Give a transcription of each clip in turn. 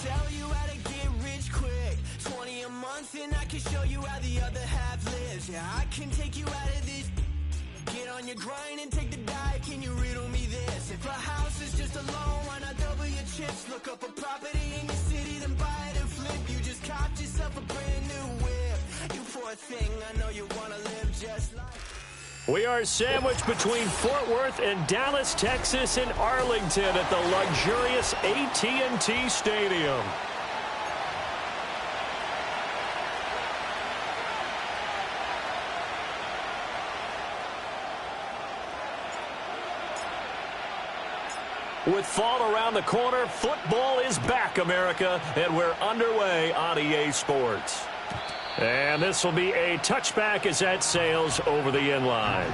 tell you how to get rich quick. 20 a month and I can show you how the other half lives. Yeah, I can take you out of this. Get on your grind and take the dive. Can you riddle me this? If a house is just a loan, why not double your chips? Look up a property in your city, then buy it and flip. You just copped yourself a brand new whip. You poor thing, I know you wanna live just like. We are sandwiched between Fort Worth and Dallas, Texas, and Arlington at the luxurious AT&T Stadium. With fall around the corner, football is back, America, and we're underway on EA Sports. And this will be a touchback as that sails over the end line.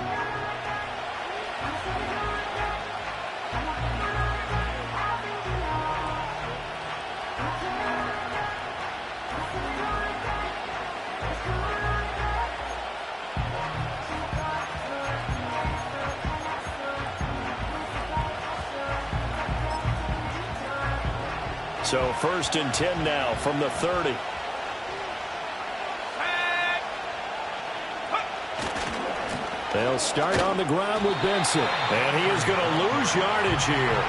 So 1st and 10 now from the 30. They'll start on the ground with Benson. And he is going to lose yardage here.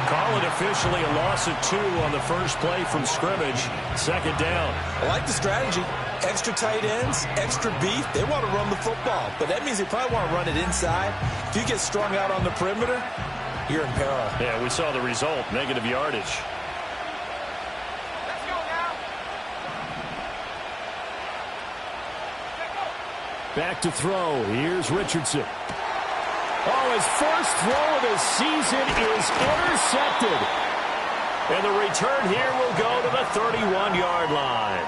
Call it officially a loss of 2 on the first play from scrimmage. 2nd down. I like the strategy. Extra tight ends, extra beef. They want to run the football, but that means they probably want to run it inside. If you get strung out on the perimeter, you're in peril. Yeah, we saw the result, negative yardage. Back to throw. Here's Richardson. Oh, his first throw of the season is intercepted. And the return here will go to the 31-yard line.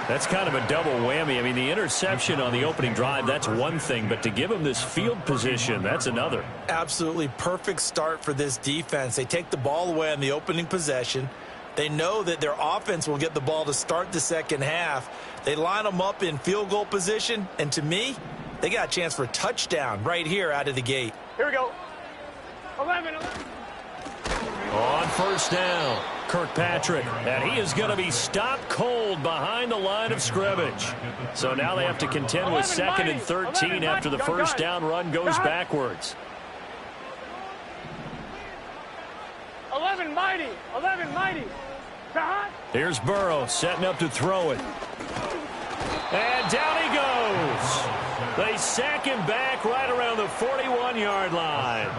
That's kind of a double whammy. I mean, the interception on the opening drive, that's one thing. But to give him this field position, that's another. Absolutely perfect start for this defense. They take the ball away on the opening possession. They know that their offense will get the ball to start the second half. They line them up in field goal position, and to me, they got a chance for a touchdown right here out of the gate. Here we go. 11. On 1st down, Kirkpatrick, and he is going to be stopped cold behind the line of scrimmage. So now they have to contend with 2nd and 13 after the first down run goes backwards. 11 mighty. 11 mighty. Here's Burrow setting up to throw it. And down he goes. They sack him back right around the 41-yard line.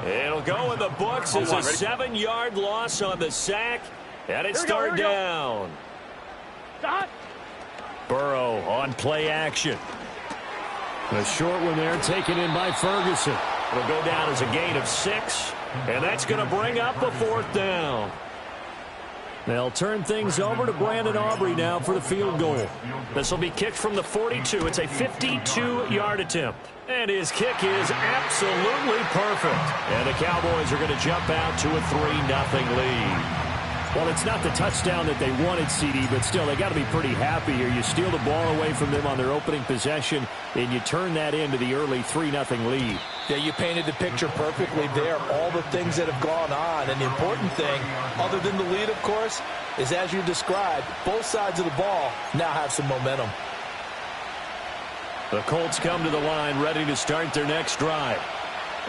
It'll go in the books as a 7-yard loss on the sack. And it's third down. Burrow on play action. A short one there taken in by Ferguson. It'll go down as a gain of 6. And that's going to bring up a 4th down. They'll turn things over to Brandon Aubrey now for the field goal. This will be kicked from the 42. It's a 52-yard attempt. And his kick is absolutely perfect. And the Cowboys are going to jump out to a 3-0 lead. Well, it's not the touchdown that they wanted, CD, but still, they got to be pretty happy here. You steal the ball away from them on their opening possession, and you turn that into the early 3-0 lead. Yeah, you painted the picture perfectly there, all the things that have gone on. And the important thing, other than the lead, of course, is as you described, both sides of the ball now have some momentum. The Colts come to the line ready to start their next drive.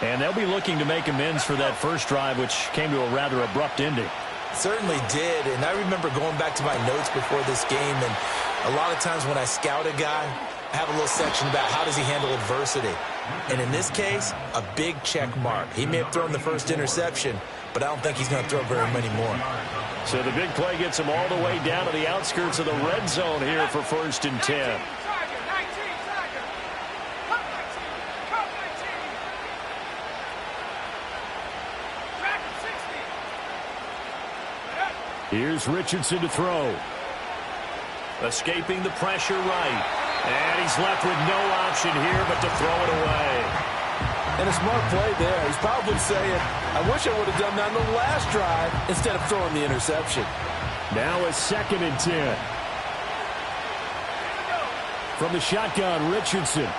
And they'll be looking to make amends for that first drive, which came to a rather abrupt ending. Certainly did, and I remember going back to my notes before this game, and a lot of times when I scout a guy, I have a little section about how does he handle adversity. And in this case, a big check mark. He may have thrown the first interception, but I don't think he's going to throw very many more. So the big play gets him all the way down to the outskirts of the red zone here for 1st and 10. Here's Richardson to throw. Escaping the pressure right. And he's left with no option here but to throw it away. And a smart play there. He's probably saying, I wish I would have done that on the last drive instead of throwing the interception. Now a 2nd and 10. From the shotgun, Richardson.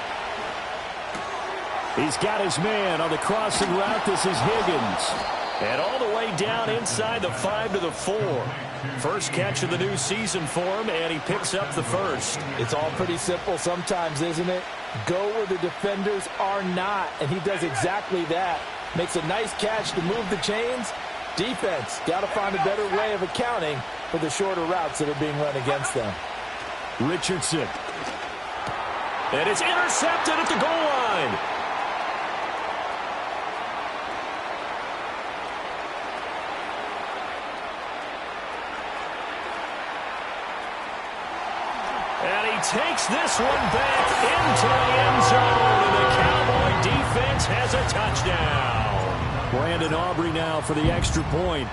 He's got his man on the crossing route. This is Higgins. And all the way down inside the 5 to the 4. First catch of the new season for him, and he picks up the first. It's all pretty simple sometimes, isn't it? Go where the defenders are not, and he does exactly that. Makes a nice catch to move the chains. Defense, got to find a better way of accounting for the shorter routes that are being run against them. Richardson. And it's intercepted at the goal line. And he takes this one back into the end zone. And the Cowboy defense has a touchdown. Brandon Aubrey now for the extra point.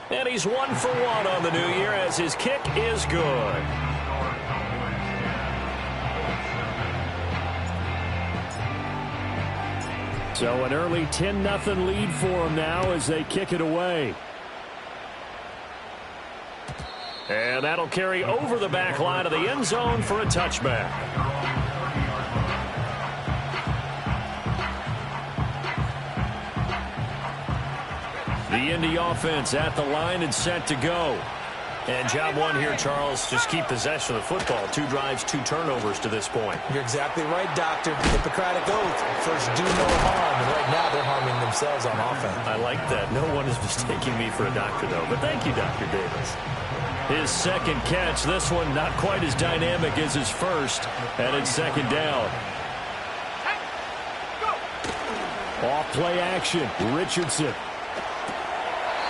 And he's 1 for 1 on the new year as his kick is good. So an early 10-0 lead for them now as they kick it away. And that'll carry over the back line of the end zone for a touchback. The Indy offense at the line and set to go. And job one here, Charles, just keep possession of the football. 2 drives, 2 turnovers to this point. You're exactly right, Doctor. Hippocratic oath. First, do no harm. And right now, they're harming themselves on offense. I like that. No one is mistaking me for a doctor, though. But thank you, Dr. Davis. His second catch, this one not quite as dynamic as his first. And it's second down. Off play action. Richardson.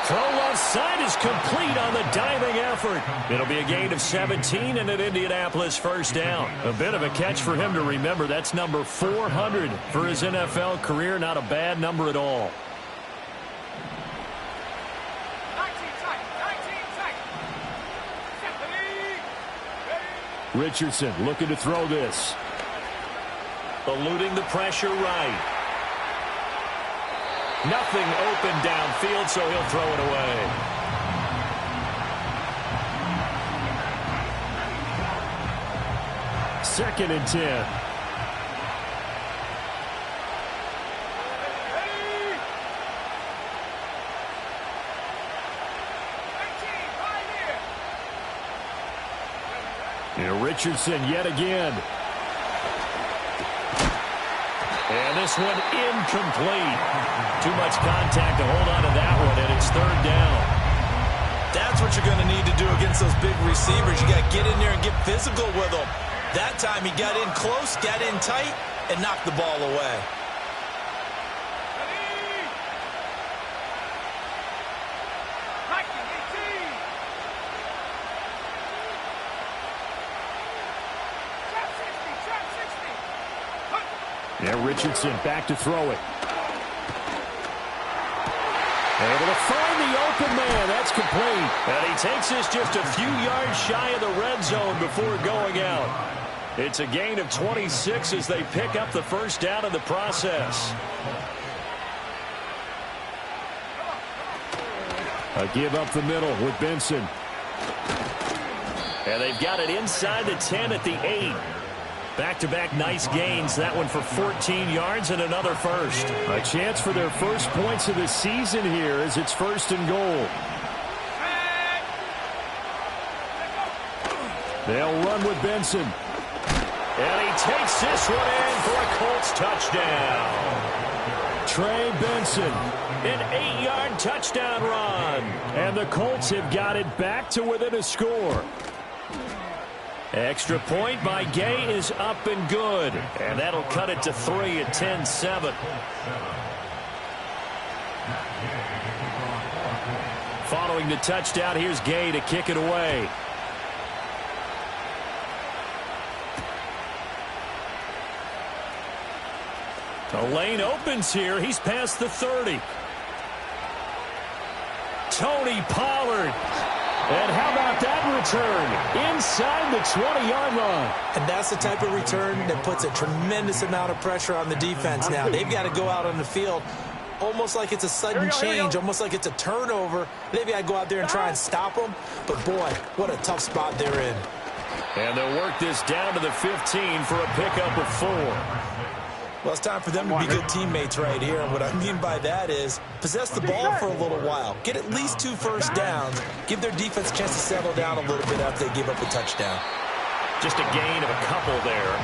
Throw left side is complete on the diving effort. It'll be a gain of 17 and an Indianapolis first down. A bit of a catch for him to remember. That's number 400 for his NFL career. Not a bad number at all. Richardson looking to throw this. Eluding the pressure right. Nothing open downfield, so he'll throw it away. Second and 10. And Richardson yet again. And this one incomplete. Too much contact to hold on to that one, and it's third down. That's what you're going to need to do against those big receivers. You got to get in there and get physical with them. That time he got in close, got in tight, and knocked the ball away. Now Richardson back to throw it. Able to find the open man. That's complete. And he takes this just a few yards shy of the red zone before going out. It's a gain of 26 as they pick up the first down in the process. A give up the middle with Benson. And they've got it inside the 10 at the 8. Back-to-back nice gains. That one for 14 yards and another first. A chance for their first points of the season here as it's first and goal. They'll run with Benson. And he takes this one in for a Colts touchdown. Trey Benson, an 8-yard touchdown run. And the Colts have got it back to within a score. Extra point by Gay is up and good. And that'll cut it to 3 at 10-7. Following the touchdown, here's Gay to kick it away. The lane opens here. He's past the 30. Tony Pollard. And how about that return? Inside the 20-yard line. And that's the type of return that puts a tremendous amount of pressure on the defense now. They've got to go out on the field almost like it's a sudden change, almost like it's a turnover. They've got to go out there and try and stop them. But, boy, what a tough spot they're in. And they'll work this down to the 15 for a pickup of 4. Well, it's time for them to be good teammates right here. And what I mean by that is possess the ball for a little while. Get at least 2 first downs. Give their defense a chance to settle down a little bit after they give up a touchdown. Just a gain of a couple there.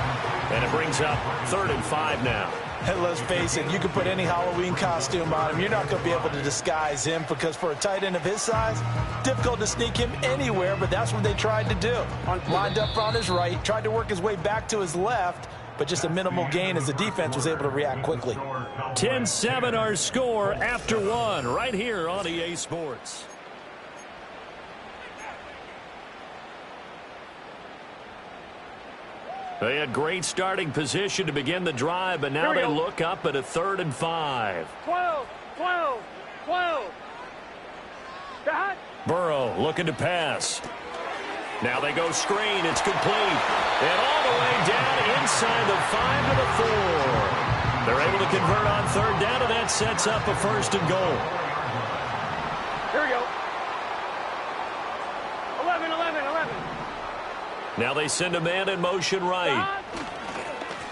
And it brings up 3rd and 5 now. And let's face it, you can put any Halloween costume on him. You're not going to be able to disguise him because for a tight end of his size, difficult to sneak him anywhere, but that's what they tried to do. Lined up on his right, tried to work his way back to his left, but just a minimal gain as the defense was able to react quickly. 10-7 our score after 1 right here on EA Sports. They had great starting position to begin the drive, but now they look up at a 3rd and 5. 12. Dot. Burrow looking to pass. Now they go screen. It's complete. And all the way down inside the 5 to the 4. They're able to convert on 3rd down, and that sets up a 1st and goal. Here we go. 11. Now they send a man in motion right.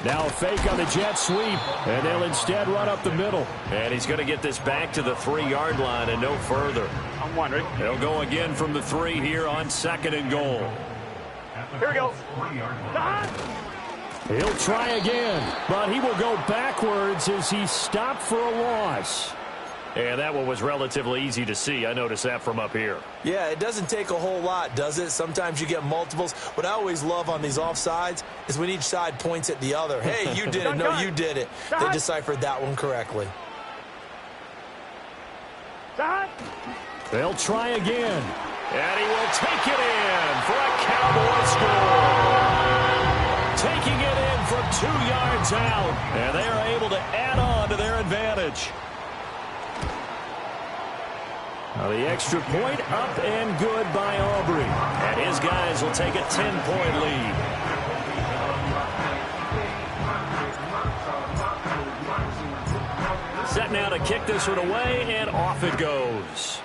Now a fake on the jet sweep, and they'll instead run up the middle. And he's going to get this back to the 3-yard line and no further. I'm wondering. They'll go again from the 3 here on 2nd and goal. Here we go. He'll try again, but he will go backwards as he stopped for a loss. And that one was relatively easy to see. I noticed that from up here. Yeah, it doesn't take a whole lot, does it? Sometimes you get multiples. What I always love on these offsides is when each side points at the other. Hey, you did it. No, you did it. They deciphered that one correctly. They'll try again. And he will take it in for a Cowboy score. Taking it in from 2 yards out. And they are able to add on to their advantage. Now the extra point up and good by Aubrey. And his guys will take a 10-point lead. Set now to kick this one away, and off it goes.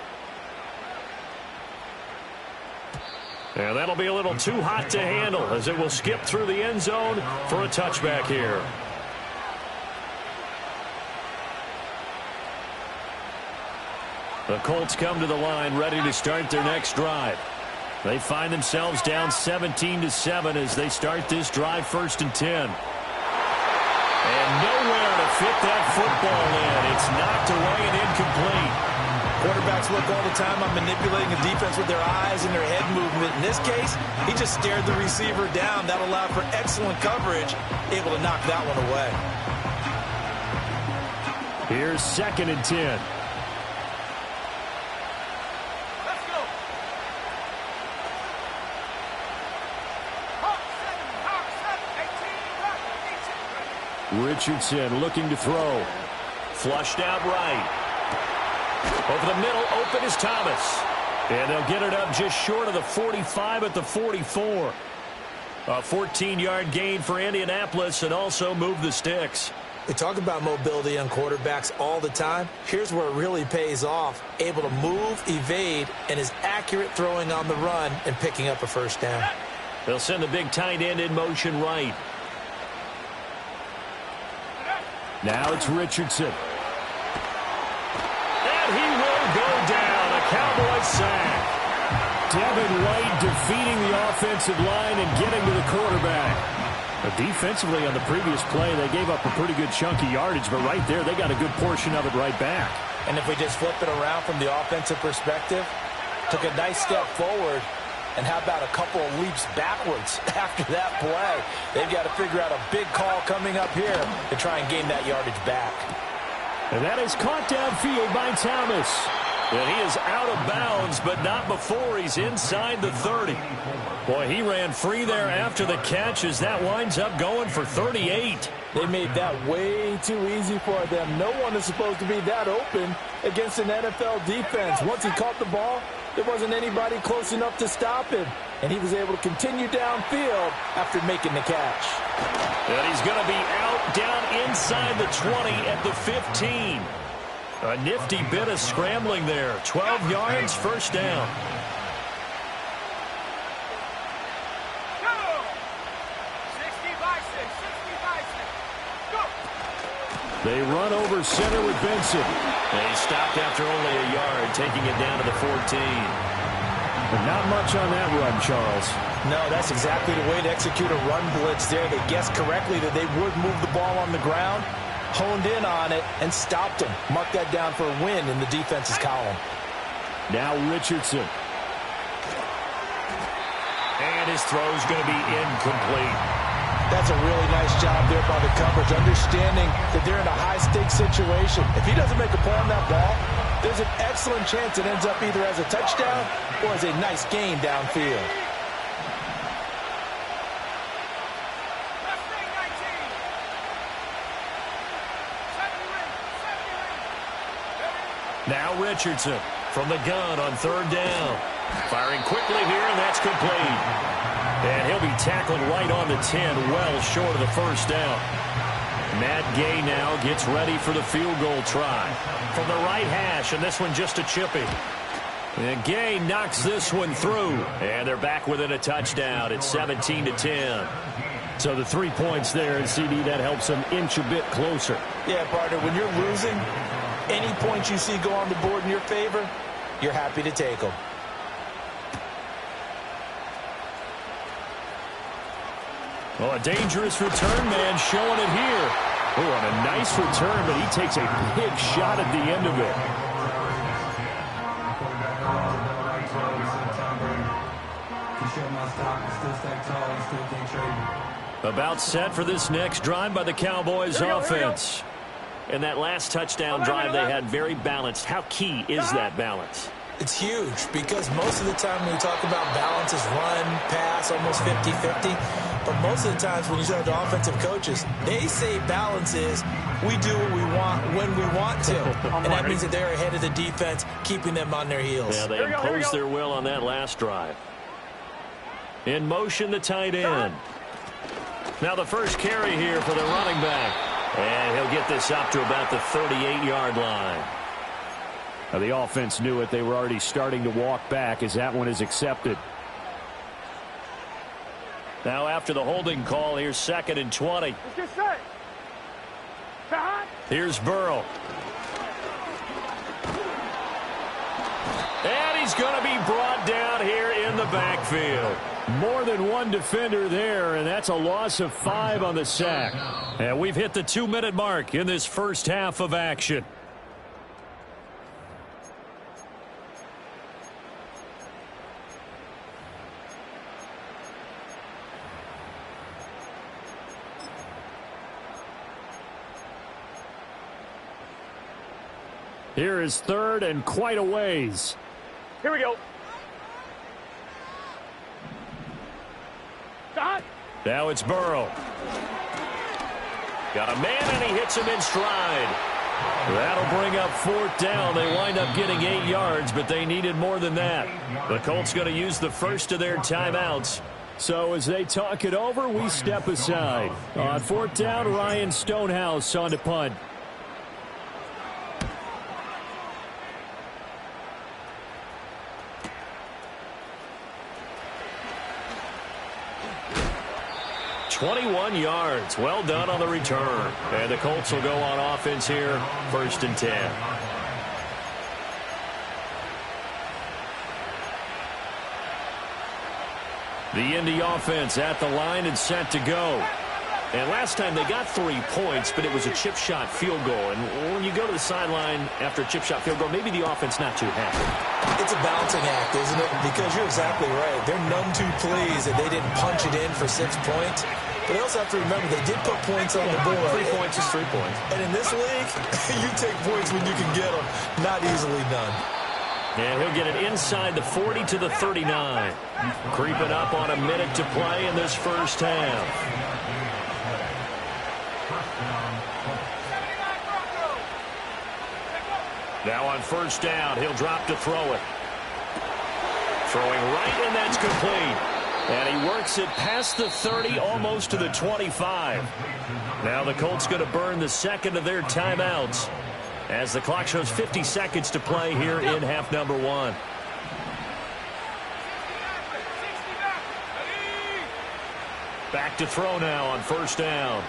And that'll be a little too hot to handle as it will skip through the end zone for a touchback here. The Colts come to the line ready to start their next drive. They find themselves down 17-7 as they start this drive 1st and 10. And nowhere to fit that football in. It's knocked away and incomplete. Quarterbacks look all the time on manipulating the defense with their eyes and their head movement. In this case, he just stared the receiver down. That allowed for excellent coverage, able to knock that one away. Here's 2nd and 10. Richardson looking to throw. Flushed out right. Over the middle, open is Thomas. And they'll get it up just short of the 45 at the 44. A 14-yard gain for Indianapolis and also move the sticks. They talk about mobility on quarterbacks all the time. Here's where it really pays off. Able to move, evade, and is accurate throwing on the run and picking up a 1st down. They'll send the big tight end in motion right. Now it's Richardson. And he will go down. A Cowboy sack. Devin White defeating the offensive line and getting to the quarterback. But defensively on the previous play, they gave up a pretty good chunk of yardage, but right there, they got a good portion of it right back. And if we just flip it around from the offensive perspective, took a nice step forward, and how about a couple of leaps backwards after that play? They've got to figure out a big call coming up here to try and gain that yardage back. And that is caught downfield by Thomas. And he is out of bounds, but not before he's inside the 30. Boy, he ran free there after the catch as that winds up going for 38. They made that way too easy for them. No one is supposed to be that open against an NFL defense. Once he caught the ball, there wasn't anybody close enough to stop him. And he was able to continue downfield after making the catch. And he's going to be out down inside the 20 at the 15. A nifty bit of scrambling there. 12 yards, 1st down. They run over center with Benson. They stopped after only a yard, taking it down to the 14. But not much on that run, Charles. No, that's exactly the way to execute a run blitz there. They guessed correctly that they would move the ball on the ground, honed in on it, and stopped them. Mark that down for a win in the defense's column. Now Richardson. And his throw's going to be incomplete. That's a really nice job there by the coverage, understanding that they're in a high-stakes situation. If he doesn't make a play on that ball, there's an excellent chance it ends up either as a touchdown or as a nice gain downfield. Now Richardson from the gun on third down. Firing quickly here, and that's complete. And he'll be tackled right on the 10, well short of the first down. Matt Gay now gets ready for the field goal try. From the right hash, and this one just a chippy. And Gay knocks this one through. And they're back within a touchdown. It's 17-10. So the 3 points there, and CD, that helps them inch a bit closer. Yeah, partner, when you're losing, any points you see go on the board in your favor, you're happy to take them. Well, a dangerous return man showing it here. Oh, and a nice return, but he takes a big shot at the end of it. About set for this next drive by the Cowboys offense. And that last touchdown drive they had very balanced. How key is that balance? It's huge because most of the time when we talk about balance is run, pass, almost 50-50. But most of the times when you talk to offensive coaches, they say balance is we do what we want when we want to. And that means that they're ahead of the defense, keeping them on their heels. Yeah, they imposed their will on that last drive. In motion, the tight end. Now the first carry here for the running back. And he'll get this up to about the 38-yard line. Now the offense knew it. They were already starting to walk back as that one is accepted. Now after the holding call, here's 2nd and 20. Let's get set. Here's Burrow. And he's going to be brought down here in the backfield. More than one defender there, and that's a loss of 5 on the sack. And we've hit the 2-minute mark in this first half of action. Here is 3rd and quite a ways. Here we go. Now it's Burrow. Got a man, and he hits him in stride. That'll bring up 4th down. They wind up getting 8 yards, but they needed more than that. The Colts going to use the first of their timeouts. So as they talk it over, we step aside. On 4th down, Ryan Stonehouse on to punt. .21 yards. Well done on the return. And the Colts will go on offense here, 1st and 10. The Indy offense at the line and set to go. And last time they got 3 points, but it was a chip shot field goal. And when you go to the sideline after a chip shot field goal, maybe the offense not too happy. It's a balancing act, isn't it? Because you're exactly right. They're none too pleased that they didn't punch it in for 6 points. But they also have to remember they did put points on the board. 3 points is 3 points. And in this league, you take points when you can get them. Not easily done. And he'll get it inside the 40 to the 39. Creeping up on a minute to play in this first half. Now on 1st down, he'll drop to throw it. Throwing right, and that's complete. And he works it past the 30, almost to the 25. Now the Colts going to burn the 2nd of their timeouts as the clock shows 50 seconds to play here in half number 1. Back to throw now on 1st down.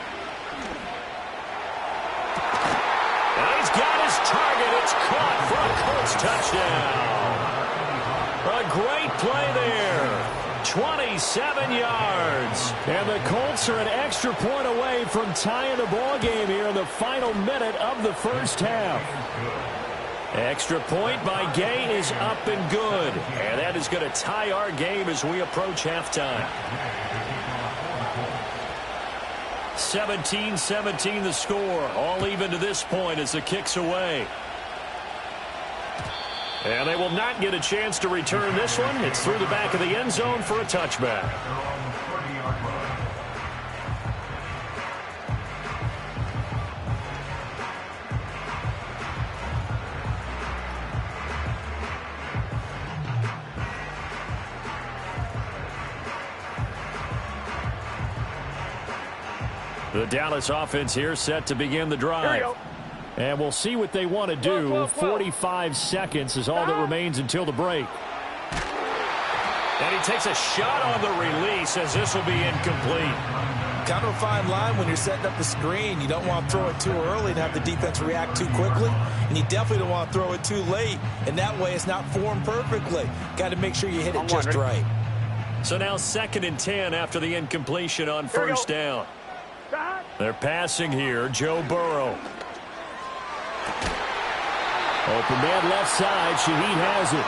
It's caught for a Colts touchdown. A great play there. 27 yards. And the Colts are an extra point away from tying the ball game here in the final minute of the first half. Extra point by Gay is up and good. And that is going to tie our game as we approach halftime. 17-17 the score. All even to this point as the kick's away. And they will not get a chance to return this one. It's through the back of the end zone for a touchback. The Dallas offense here set to begin the drive. And we'll see what they want to do. 45 seconds is all that remains until the break. And he takes a shot on the release as this will be incomplete. Kind of a fine line when you're setting up the screen. You don't want to throw it too early and have the defense react too quickly. And you definitely don't want to throw it too late. And that way it's not formed perfectly. Got to make sure you hit it just right. So now 2nd and 10 after the incompletion on first down. They're passing here. Joe Burrow. Open man left side. Shaheed has it.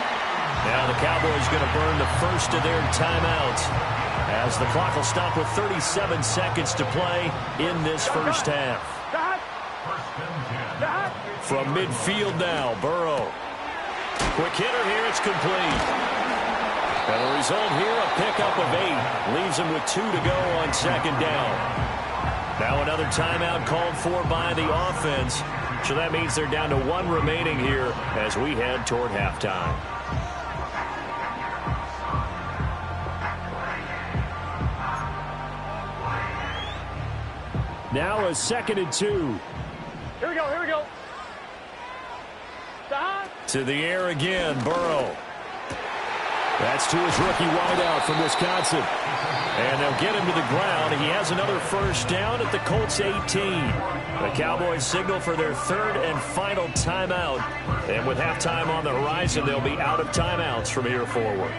Now the Cowboys going to burn the first of their timeouts as the clock will stop with 37 seconds to play in this first half. From midfield now, Burrow. Quick hitter here. It's complete. And the result here, a pickup of 8. Leaves him with 2 to go on 2nd down. Now another timeout called for by the offense. So that means they're down to 1 remaining here as we head toward halftime. Now a 2nd and 2. Here we go, here we go. To the air again, Burrow. That's to his rookie wideout from Wisconsin. And they'll get him to the ground. He has another first down at the Colts 18. The Cowboys signal for their 3rd and final timeout. And with halftime on the horizon, they'll be out of timeouts from here forward.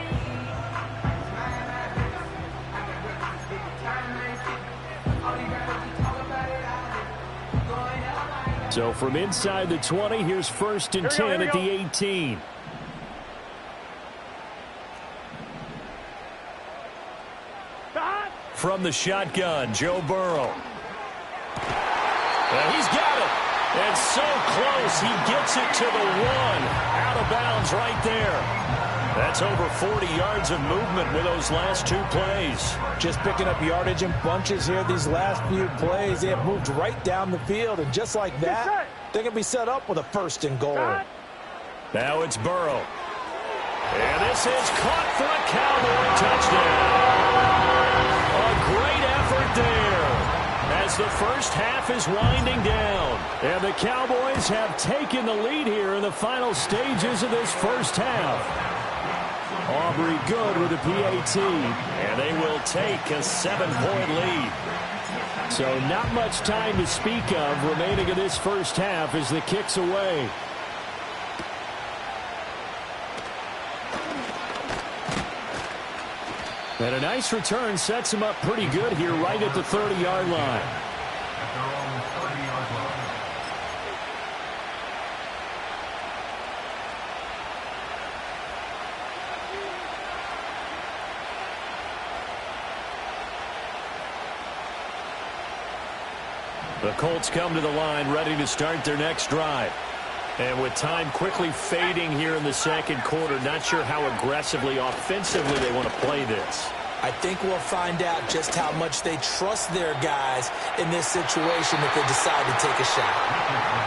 So from inside the 20, here's 1st and 10 at the 18. From the shotgun, Joe Burrow. And he's got it. And so close, he gets it to the 1. Out of bounds right there. That's over 40 yards of movement with those last 2 plays. Just picking up yardage in bunches here these last few plays. They have moved right down the field. And just like that, they're going to be set up with a 1st and goal. Now it's Burrow. And this is caught for a Cowboy touchdown. A great effort there as the first half is winding down. And the Cowboys have taken the lead here in the final stages of this first half. Aubrey good with a PAT. And they will take a 7-point lead. So not much time to speak of remaining in this first half as the kick's away. And a nice return sets him up pretty good here right at the 30-yard line. The Colts come to the line ready to start their next drive. And with time quickly fading here in the 2nd quarter, not sure how aggressively, offensively they want to play this. I think we'll find out just how much they trust their guys in this situation if they decide to take a shot.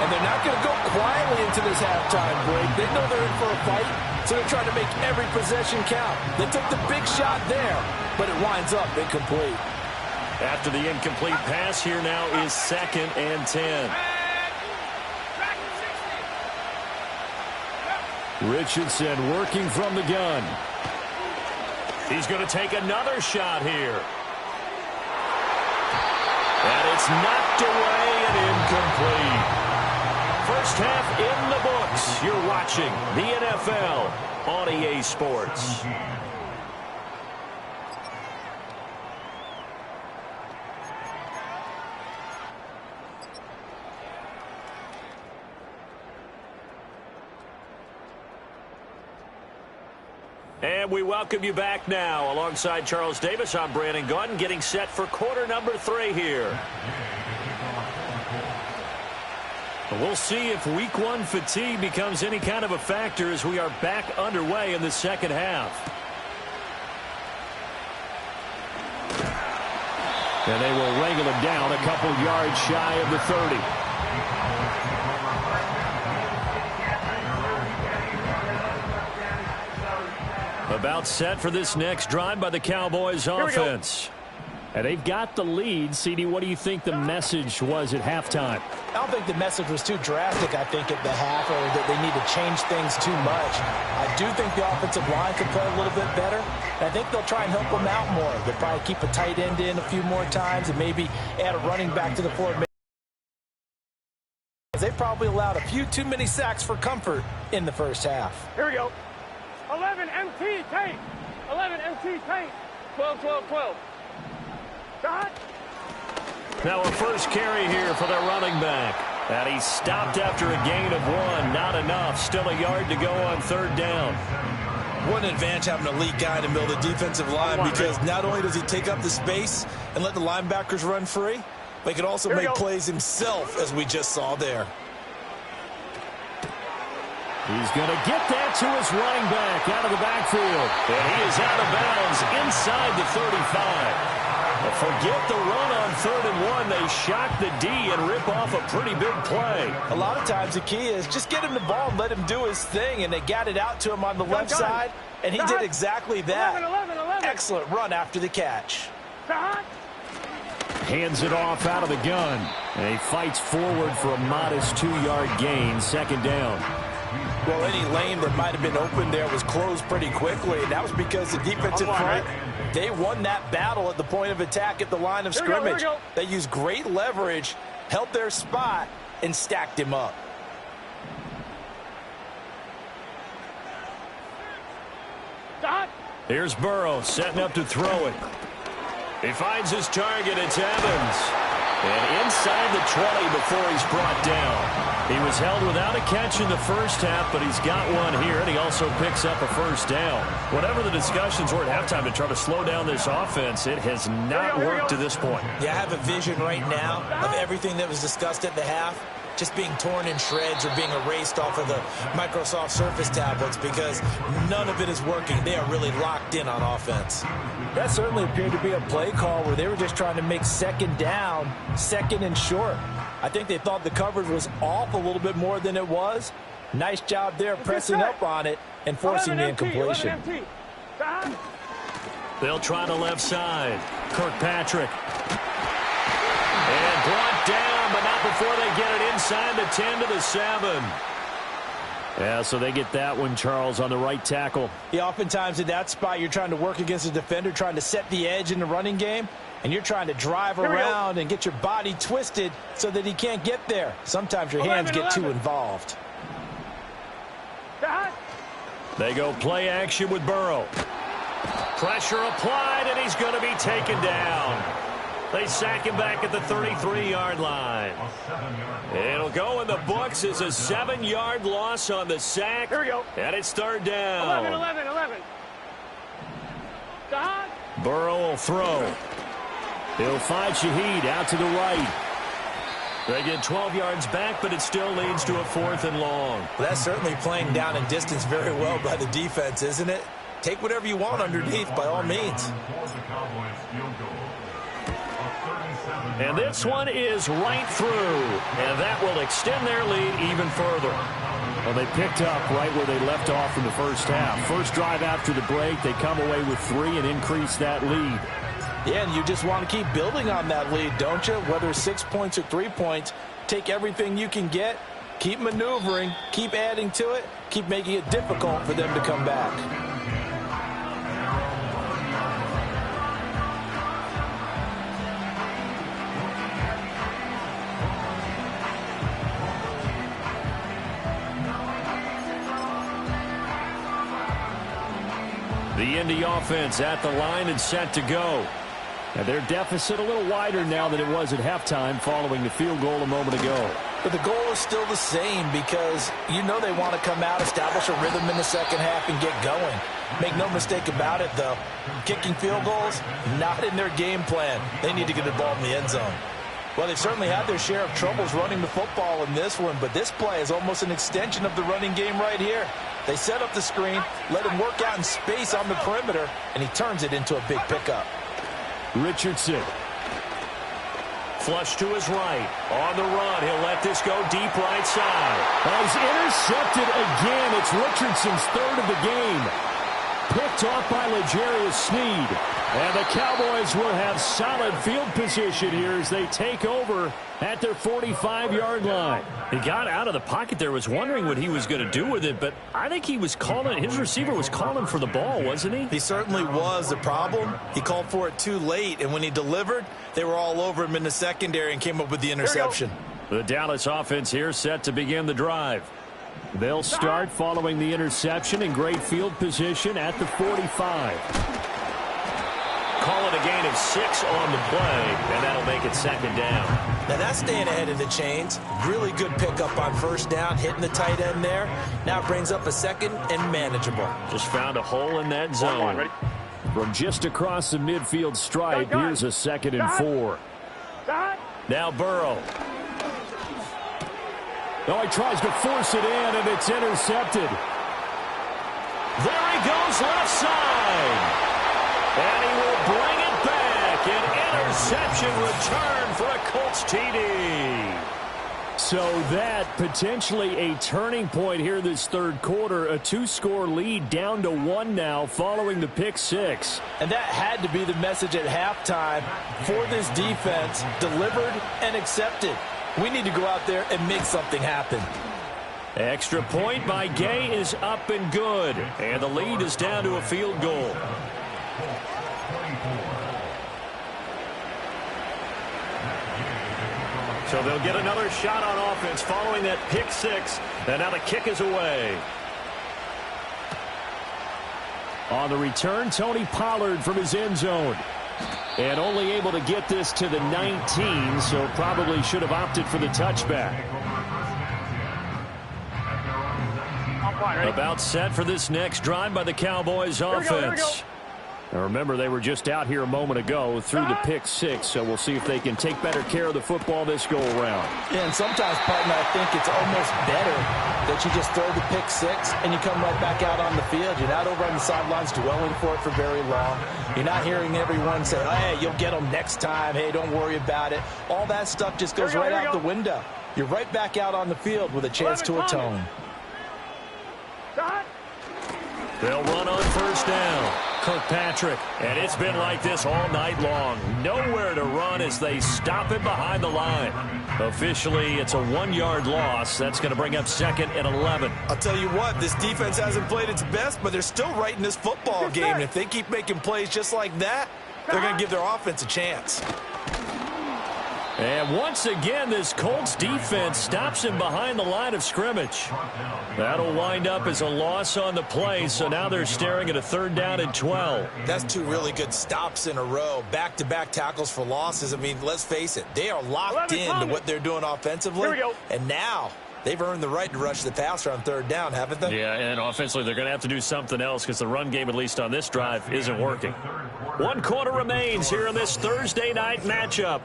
And they're not going to go quietly into this halftime break. They know they're in for a fight, so they're trying to make every possession count. They took the big shot there, but it winds up incomplete. After the incomplete pass, here now is 2nd and 10. Richardson working from the gun. He's going to take another shot here. And it's knocked away and incomplete. First half in the books. You're watching the NFL on EA Sports. And we welcome you back now. Alongside Charles Davis, I'm Brandon Gaudin, getting set for quarter number 3 here. We'll see if week 1 fatigue becomes any kind of a factor as we are back underway in the second half. And they will wrangle him down a couple yards shy of the 30. About set for this next drive by the Cowboys offense. And they've got the lead. CD, what do you think the message was at halftime? I don't think the message was too drastic, I think, at the half, or that they need to change things too much. I do think the offensive line could play a little bit better. And I think they'll try and help them out more. They'll probably keep a tight end in a few more times and maybe add a running back to the formation. They probably allowed a few too many sacks for comfort in the first half. Here we go. 11 MT tank. 11 MT tank. 12, 12, 12. Shot. Now a first carry here for their running back. And he's stopped after a gain of 1. Not enough. Still a yard to go on third down. What an advantage having an elite guy in the middle of the defensive line, because not only does he take up the space and let the linebackers run free, but he can also make plays himself, as we just saw there. He's going to get that to his running back out of the backfield. And he is out of bounds inside the 35. Forget the run on 3rd and 1. They shock the D and rip off a pretty big play. A lot of times the key is just get him the ball and let him do his thing, and they got it out to him on the left side, and he did exactly that. 11. Excellent run after the catch. Hands it off out of the gun. And he fights forward for a modest 2-yard gain, second down. Well, any lane that might have been open there was closed pretty quickly, and that was because the defensive front, they won that battle at the point of attack at the line of scrimmage. They used great leverage, held their spot, and stacked him up. Here's Burrow setting up to throw it. He finds his target. It's Evans. And inside the 20 before he's brought down. He was held without a catch in the first half, but he's got one here, and he also picks up a first down. Whatever the discussions were at halftime to try to slow down this offense, it has not worked to this point. Yeah, I have a vision right now of everything that was discussed at the half just being torn in shreds or being erased off of the Microsoft Surface tablets, because none of it is working. They are really locked in on offense. That certainly appeared to be a play call where they were just trying to make second down, second and short. I think they thought the coverage was off a little bit more than it was. Nice job there pressing up on it and forcing the incompletion. They'll try the left side. Kirkpatrick. And brought down, but not before they get it inside the 10 to the 7. Yeah, so they get that one, Charles, on the right tackle. Yeah, oftentimes in that spot, you're trying to work against a defender, trying to set the edge in the running game, and you're trying to drive around and get your body twisted so that he can't get there. Sometimes your hands get too involved. They go play action with Burrow. Pressure applied, and he's going to be taken down. They sack him back at the 33-yard line. It'll go in the books as a 7-yard loss on the sack. Here we go. And it's third down. 11. Burrow will throw. He'll find Shaheed out to the right. They get 12 yards back, but it still leads to a 4th and long. Well, that's certainly playing down in distance very well by the defense, isn't it? Take whatever you want underneath, by all means. And this one is right through, and that will extend their lead even further. Well, they picked up right where they left off in the first half. First drive after the break, they come away with 3 and increase that lead. Yeah, and you just want to keep building on that lead, don't you? Whether it's 6 points or 3 points, take everything you can get, keep maneuvering, keep adding to it, keep making it difficult for them to come back. The Indy offense at the line and set to go. And their deficit a little wider now than it was at halftime following the field goal a moment ago. But the goal is still the same because you know they want to come out, establish a rhythm in the second half, and get going. Make no mistake about it, though. Kicking field goals, not in their game plan. They need to get the ball in the end zone. Well, they've certainly had their share of troubles running the football in this one, but this play is almost an extension of the running game right here. They set up the screen, let him work out in space on the perimeter, and he turns it into a big pickup. Richardson. Flush to his right. On the run, he'll let this go deep right side. He's intercepted again. It's Richardson's third of the game. Picked off by L'Jarius Sneed. And the Cowboys will have solid field position here as they take over at their 45-yard line. He got out of the pocket there, was wondering what he was going to do with it, but I think he was calling, his receiver was calling for the ball, wasn't he? He certainly was. The problem, he called for it too late, and when he delivered, they were all over him in the secondary and came up with the interception. The Dallas offense here set to begin the drive. They'll start following the interception in great field position at the 45. Call it a gain of 6 on the play, and that'll make it second down. Now that's staying ahead of the chains. Really good pickup on first down, hitting the tight end there. Now it brings up a second and manageable. Just found a hole in that zone. From just across the midfield stripe, here's a 2nd and 4. Now Burrow. Oh, he tries to force it in, and it's intercepted. There he goes left side. And he will bring it back. An interception return for a Colts TD. So that potentially a turning point here this third quarter. A 2-score lead down to 1 now following the pick 6. And that had to be the message at halftime for this defense. Delivered and accepted. We need to go out there and make something happen. Extra point by Gay is up and good. And the lead is down to a field goal. So they'll get another shot on offense following that pick 6. And now the kick is away. On the return, Tony Pollard from his end zone. And only able to get this to the 19, so probably should have opted for the touchback. About set for this next drive by the Cowboys offense. Now remember, they were just out here a moment ago through the pick 6, so we'll see if they can take better care of the football this go-around. Yeah, and sometimes, partner, I think it's almost better that you just throw the pick 6 and you come right back out on the field. You're not over on the sidelines dwelling for it for very long. You're not hearing everyone say, hey, you'll get them next time. Hey, don't worry about it. All that stuff just goes right out the window. You're right back out on the field with a chance to atone. They'll run on first down. Kirkpatrick. And it's been like this all night long. Nowhere to run as they stop him behind the line. Officially, it's a 1-yard loss. That's going to bring up 2nd and 11. I'll tell you what, this defense hasn't played its best, but they're still right in this football game. And if they keep making plays just like that, they're going to give their offense a chance. And once again, this Colts defense stops him behind the line of scrimmage. That'll wind up as a loss on the play, so now they're staring at a 3rd down and 12. That's 2 really good stops in a row. Back-to-back tackles for losses. I mean, let's face it, they are locked into what they're doing offensively. And now they've earned the right to rush the passer on 3rd down, haven't they? Yeah, and offensively, they're going to have to do something else because the run game, at least on this drive, isn't working. 1 quarter remains here in this Thursday night matchup.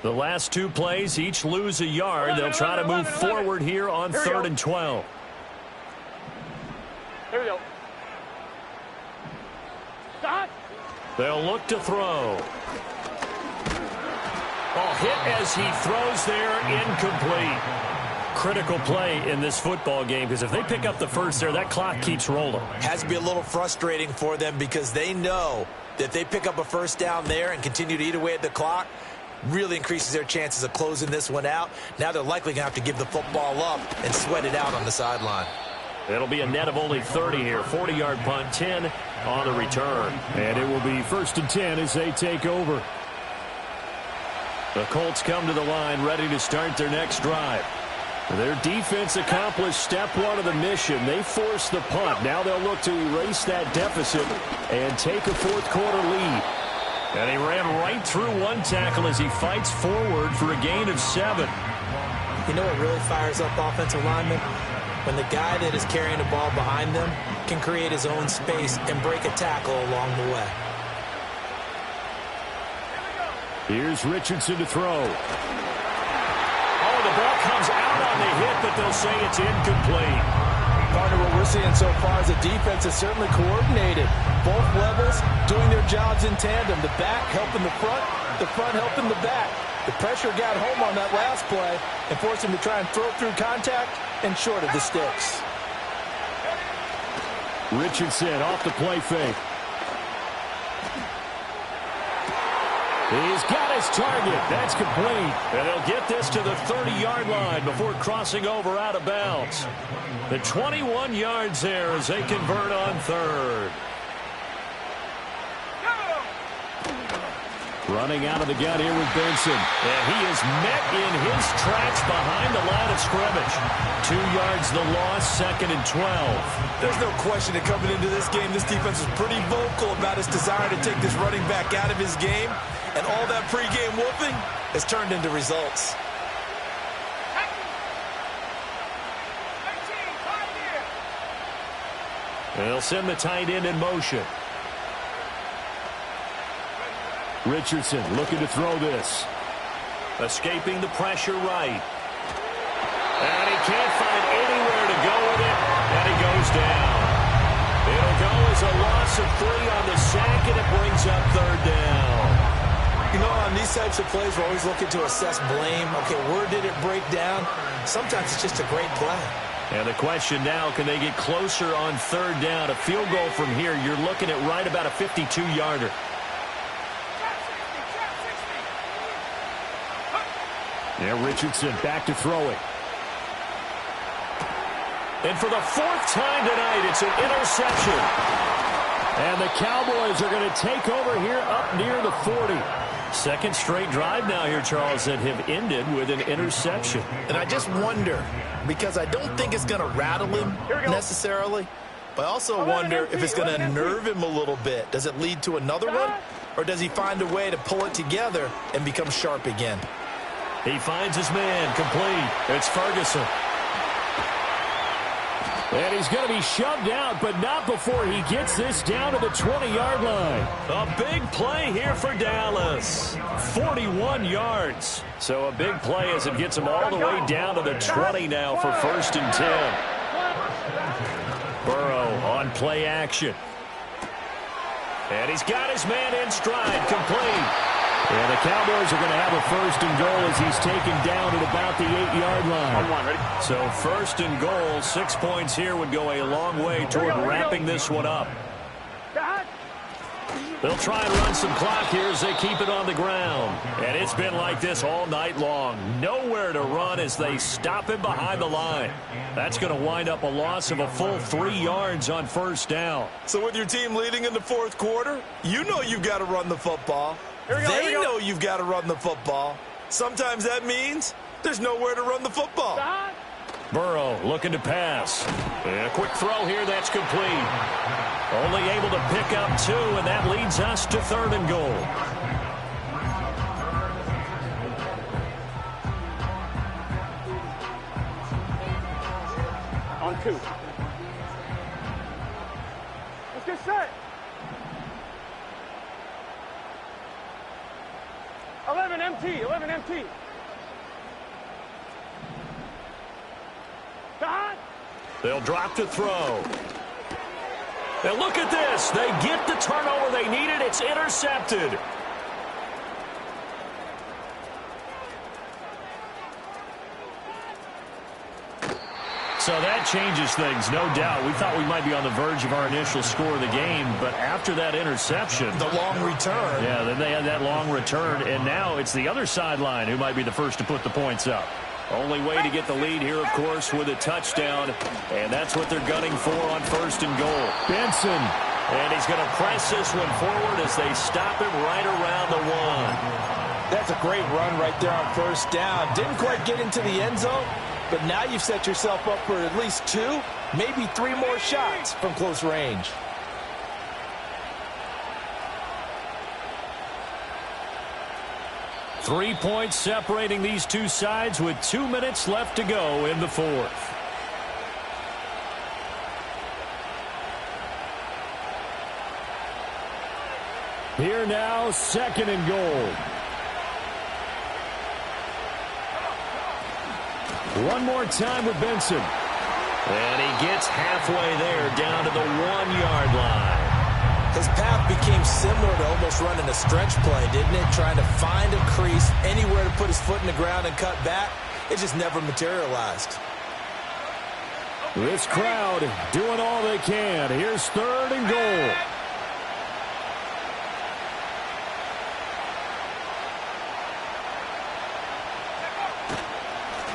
The last 2 plays, each lose a yard. They'll try to move forward here on 3rd and 12. Here we go. Stop. They'll look to throw. Hit as he throws there, incomplete. Critical play in this football game because if they pick up the first there, that clock keeps rolling. Has to be a little frustrating for them because they know that if they pick up a first down there and continue to eat away at the clock, really increases their chances of closing this one out. Now they're likely going to have to give the football up and sweat it out on the sideline. It'll be a net of only 30 here. 40-yard punt, 10 on the return. And it will be 1st and 10 as they take over. The Colts come to the line ready to start their next drive. Their defense accomplished step one of the mission. They forced the punt. Now they'll look to erase that deficit and take a fourth-quarter lead. And he ran right through one tackle as he fights forward for a gain of 7. You know what really fires up offensive linemen? When the guy that is carrying the ball behind them can create his own space and break a tackle along the way. Here's Richardson to throw. Oh, the ball comes out on the hit, but they'll say it's incomplete. Partner, what we're seeing so far is the defense is certainly coordinated. Both levels doing their jobs in tandem. The back helping the front helping the back. The pressure got home on that last play and forced him to try and throw through contact and short of the sticks. Richardson off the play fake. He's got his target. That's complete. And they'll get this to the 30-yard line before crossing over out of bounds. The 21 yards there as they convert on third. Running out of the gun here with Benson. And he is met in his tracks behind the line of scrimmage. 2 yards the loss, 2nd and 12. There's no question that coming into this game, this defense was pretty vocal about its desire to take this running back out of his game. And all that pregame whooping has turned into results. They'll send the tight end in motion. Richardson looking to throw this. Escaping the pressure right. And he can't find anywhere to go with it. And he goes down. It'll go as a loss of 3 on the sack, and it brings up 3rd down. You know, on these types of plays, we're always looking to assess blame. Okay, where did it break down? Sometimes it's just a great play. And the question now, can they get closer on 3rd down? A field goal from here, you're looking at right about a 52-yarder. Now Richardson back to throw it. And for the 4th time tonight, it's an interception. And the Cowboys are going to take over here up near the 40. 2nd straight drive now here, Charles, that have ended with an interception. And I just wonder, because I don't think it's going to rattle him necessarily, but I also wonder if it's going to nerve him a little bit. Does it lead to another one? Or does he find a way to pull it together and become sharp again? He finds his man, complete. It's Ferguson. And he's going to be shoved out, but not before he gets this down to the 20-yard line. A big play here for Dallas. 41 yards. So a big play as it gets him all the way down to the 20 now for 1st and 10. Burrow on play action. And he's got his man in stride, complete. And the Cowboys are going to have a 1st and goal as he's taken down at about the 8-yard line. So 1st and goal, 6 points here would go a long way toward wrapping this one up. They'll try and run some clock here as they keep it on the ground. And it's been like this all night long. Nowhere to run as they stop him behind the line. That's going to wind up a loss of a full 3 yards on 1st down. So with your team leading in the 4th quarter, you know you've got to run the football. They know you've got to run the football. Sometimes that means there's nowhere to run the football. Burrow looking to pass. And a quick throw here, that's complete. Only able to pick up 2, and that leads us to 3rd and goal. On 2. Let's get set. 11 MT, 11 MT. They'll drop to throw. And look at this. They get the turnover they needed. It's intercepted. So that changes things, no doubt. We thought we might be on the verge of our initial score of the game, but after that interception... The long return. Yeah, then they had that long return, and now it's the other sideline who might be the first to put the points up. Only way to get the lead here, of course, with a touchdown, and that's what they're gunning for on 1st and goal. Benson. And he's going to press this one forward as they stop him right around the 1. That's a great run right there on 1st down. Didn't quite get into the end zone, but now you've set yourself up for at least 2, maybe 3 more shots from close range. Three points separating these two sides with 2 minutes left to go in the fourth. Here now, 2nd and goal. One more time with Benson. And he gets halfway there, down to the 1-yard line. His path became similar to almost running a stretch play, didn't it? Trying to find a crease, anywhere to put his foot in the ground and cut back. It just never materialized. This crowd doing all they can. Here's 3rd and goal.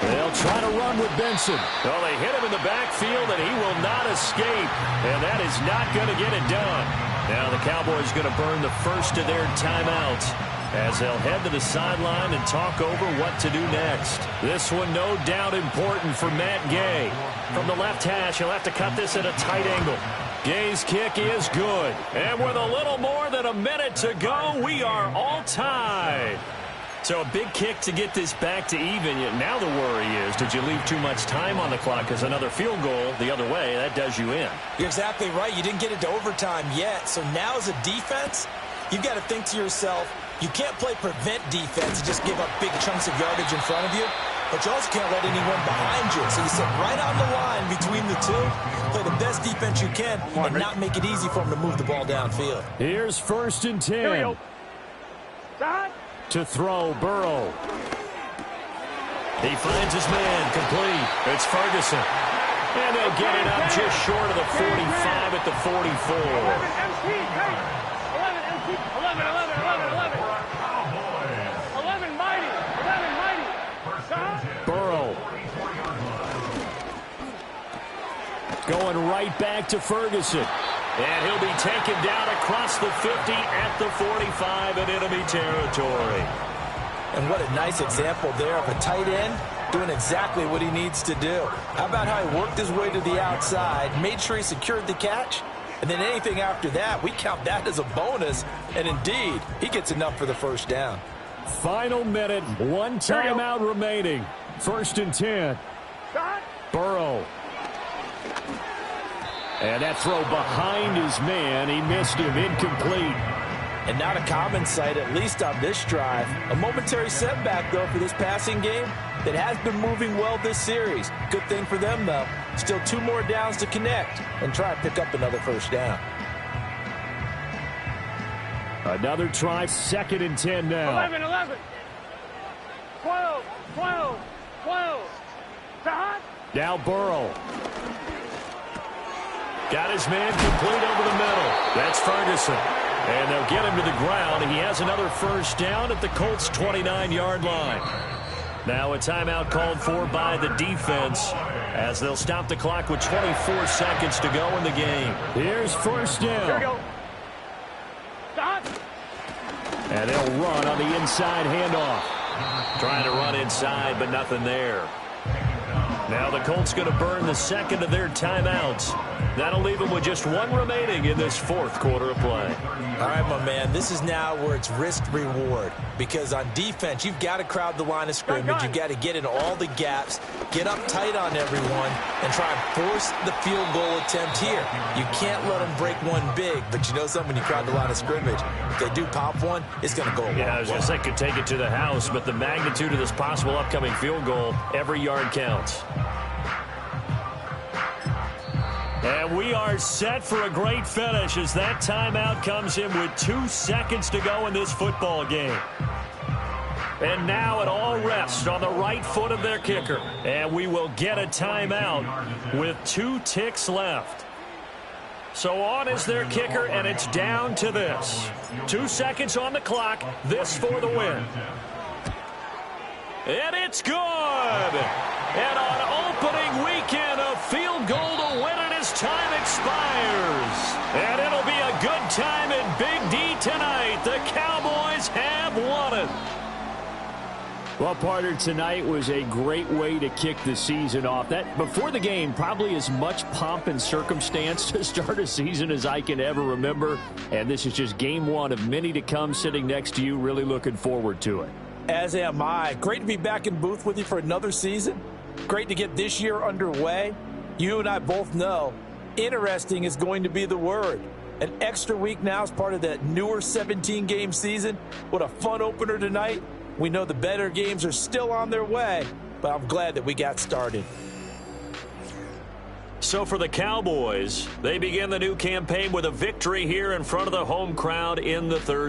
They'll try to run with Benson. Well, they hit him in the backfield, and he will not escape. And that is not going to get it done. Now the Cowboys going to burn the first of their timeouts as they'll head to the sideline and talk over what to do next. This one no doubt important for Matt Gay. From the left hash, he'll have to cut this at a tight angle. Gay's kick is good. And with a little more than a minute to go, we are all tied. So a big kick to get this back to even. Now the worry is, did you leave too much time on the clock? Because another field goal the other way, that does you in. You're exactly right. You didn't get it to overtime yet. So now as a defense, you've got to think to yourself, you can't play prevent defense and just give up big chunks of yardage in front of you. But you also can't let anyone behind you. So you sit right on the line between the two, play the best defense you can, and not make it easy for them to move the ball downfield. Here's 1st and 10. To throw, Burrow. He finds his man, complete. It's Ferguson. And they'll get it up just short of the 45 at the 44. 11 mighty. Burrow. Going right back to Ferguson. And he'll be taken down across the 50 at the 45 in enemy territory. And what a nice example there of a tight end doing exactly what he needs to do. How about how he worked his way to the outside, made sure he secured the catch, and then anything after that, we count that as a bonus. And indeed, he gets enough for the first down. Final minute, 1 timeout remaining. 1st and 10. Burrow. And that throw behind his man. He missed him, incomplete. And not a common sight, at least on this drive. A momentary setback, though, for this passing game that has been moving well this series. Good thing for them, though. Still 2 more downs to connect and try and pick up another first down. Another try, 2nd and 10 now. 11. 12. Now Burrow. Got his man complete over the middle. That's Ferguson. And they'll get him to the ground. He has another first down at the Colts' 29-yard line. Now a timeout called for by the defense as they'll stop the clock with 24 seconds to go in the game. Here's 1st down. Here we go. Stop. And they'll run on the inside handoff. Trying to run inside, but nothing there. Now the Colts going to burn the second of their timeouts. That'll leave them with just 1 remaining in this 4th quarter of play. All right, my man, this is now where it's risk-reward. Because on defense, you've got to crowd the line of scrimmage. You've got to get in all the gaps, get up tight on everyone, and try and force the field goal attempt here. You can't let them break one big, but you know something, when you crowd the line of scrimmage, if they do pop one, it's going to go a long way. I was going to say could take it to the house, but the magnitude of this possible upcoming field goal, every yard counts. And we are set for a great finish as that timeout comes in with 2 seconds to go in this football game. And now it all rests on the right foot of their kicker. And we will get a timeout with 2 ticks left. So on is their kicker, and it's down to this. 2 seconds on the clock. This for the win. And it's good. And on opening weekend, a field goal to win it as time expires. And it'll be a good time in Big D tonight. The Cowboys have won it. Well, partner, tonight was a great way to kick the season off. That before the game, probably as much pomp and circumstance to start a season as I can ever remember. And this is just game one of many to come sitting next to you. Really looking forward to it. As am I. Great to be back in booth with you for another season. Great to get this year underway. You and I both know interesting is going to be the word. An extra week now as part of that newer 17-game season. What a fun opener tonight. We know the better games are still on their way, but I'm glad that we got started. So for the Cowboys, they begin the new campaign with a victory here in front of the home crowd in the Thursday